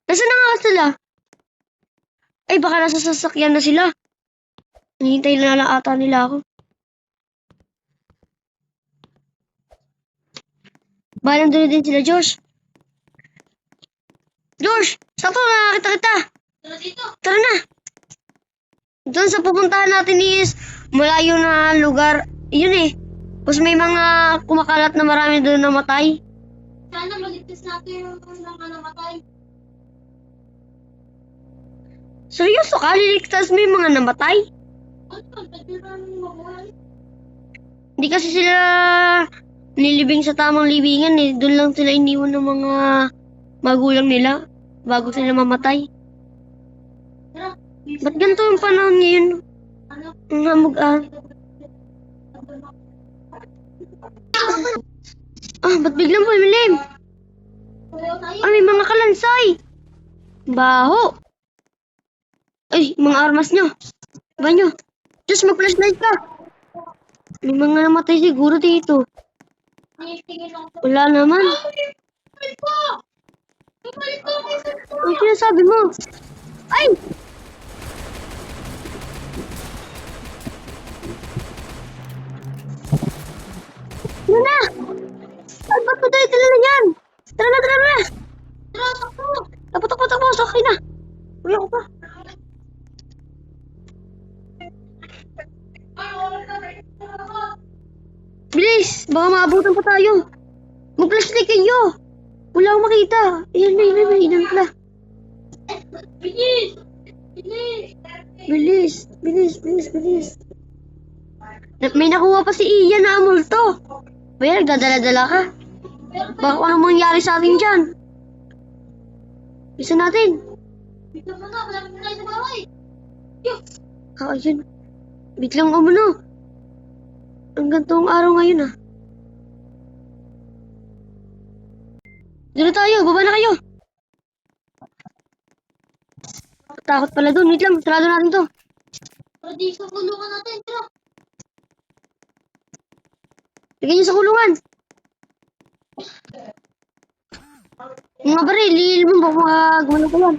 Nasaan na nga sila? Ay, baka nasa sasakyan na sila. Hinihintay na lang ata nila ako. Baka nandun din sila, Josh. Josh! Sakto, nakakita kita. Tara dito. Tara na. Doon sa pupuntahan natin is malayo na lugar. Yun eh. Tapos may mga kumakalat na marami doon namatay. Sana maligtas natin yung mga namatay. Seryoso ka? Liligtas mo yung mga namatay? Ano? Nagbilang mabuhay. Hindi kasi sila nilibing sa tamang libingan eh. Doon lang sila iniwan ng mga magulang nila bago sila mamatay. Tara. Ba't ganito yung panahon ngayon? Ano? Ang hamog ba't biglang pumilim? Tumayo tayo. May mga kalansay. Baho. Ay, mga armas nyo. Ba nyo? Diyos, mag-flashlight ka. May mga namatay siguro dito. Tingin lang. Wala naman. Balik ko! Balik ko! Ano sinasabi mo? Ay! Ano na? Ay, ba't ba tayo tilala yan? Tara na, tara na! Tara, takbo! Takbo, sakay na. Uy, ako pa. Bilis! Baka maabutan pa tayo. Mag-flashlight kayo. Wala akong makita. Ayan na, inan pala. Bilis! Bilis! Bilis. May nakuha pa si Ian na amulto. Baya, nagdadala-dala ka. Baka anong mangyari sa atin dyan? Bisa natin. Dito mo na, malapit na tayo sa bahay. Ayun. Biglang umuno. Ang gantong araw ngayon ah. Dito tayo, baba na kayo. Takot pala doon. Wait lang, sarado natin to. Tara, di sa kulungan natin. Tara. Lagyan niyo sa kulungan. Mga baril, lihil mo baka gumalaw ko yan.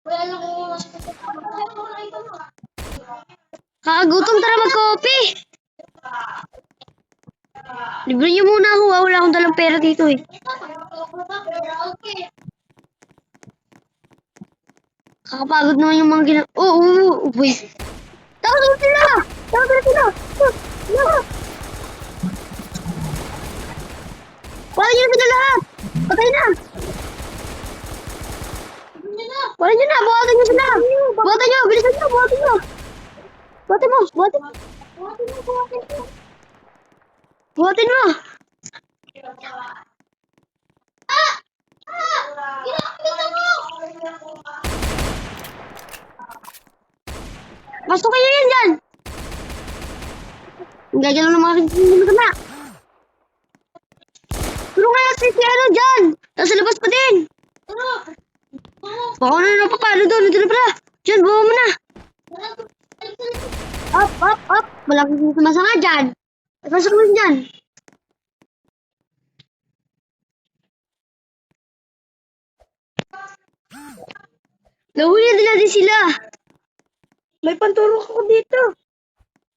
Wala lang ko. Kakagutom, tara mag-coffee. Libre niyo muna ako ah. Wala akong dalang pera dito eh. Okay. Kakapagod naman yung mga boy. Takot na sila! Wala niyo na sila lahat! Patay na! Wala niyo na! Buhatan niyo sila! Buhatan niyo! Bilisan niyo! Buhatan niyo! Buhatan mo! Buhatin mo! Pasok kayo yan dyan! Ang gagalaw ng mga kinsinig na. Tulungan natin si ano dyan! Nasa labas pa din! Baka na napapalo doon. Ito na pala! Dyan, buha mo na! Up! Malaking sumasanga dyan! Pasok mo dyan! Nahuli din natin sila! May pantulong ako dito!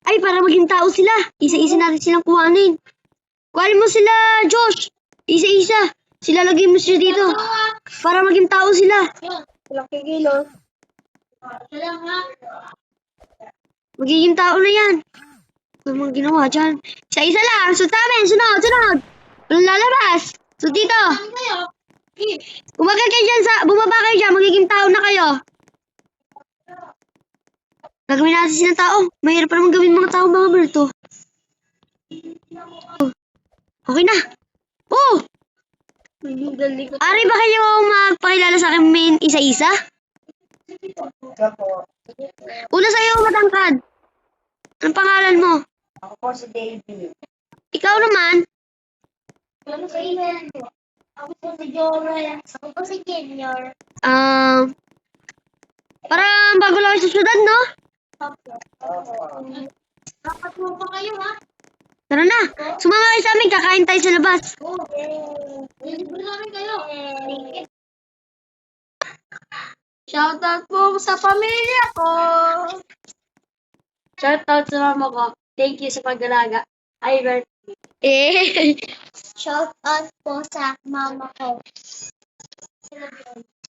Ay, para maging tao sila! Isa-isa natin silang kuhanin! Kuhanin mo sila, Josh! Isa-isa! Sila lagay mo sila dito! Para maging tao sila! Walang kikilos. Magiging tao na yan! Ano mga ginawa dyan? Isa-isa lang! Sunod namin! Sunod! Walang lalabas! So dito! Bumaba kayo dyan! Magiging tao na kayo! Gagawin natin silang tao. Mahirap pa naman gawin mga tao mga multo. Okay na. Oh! Ari ba kayo magpakilala sa akin main isa-isa? Una sa'yo, matangkad. Anong pangalan mo? Ako po si David. Ikaw naman? Ano sa email mo? Ako po si Joel. Ako po si Junior. Parang bago lang kayo sa syudad, no? Dapat mo pa kayo, ha? Tara na. Sumama kayo sa amin. Kakain tayo sa labas. Libre namin kayo. Shoutout po sa pamilya ko. Shoutout sa mama ko. Thank you sa pag-alaga. Ay, Bert. Shout out po sa mama ko.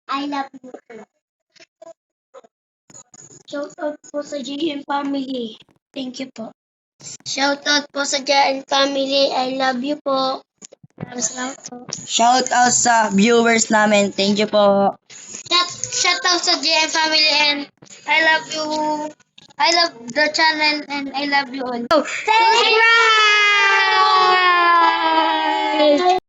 I love you. Shoutout po sa GM family. Thank you po. Shoutout po sa GM family. I love you po. Salamat po. Shout out sa viewers namin. Thank you po. Shoutout sa GM family and I love you. I love the channel and I love you all. Subscribe!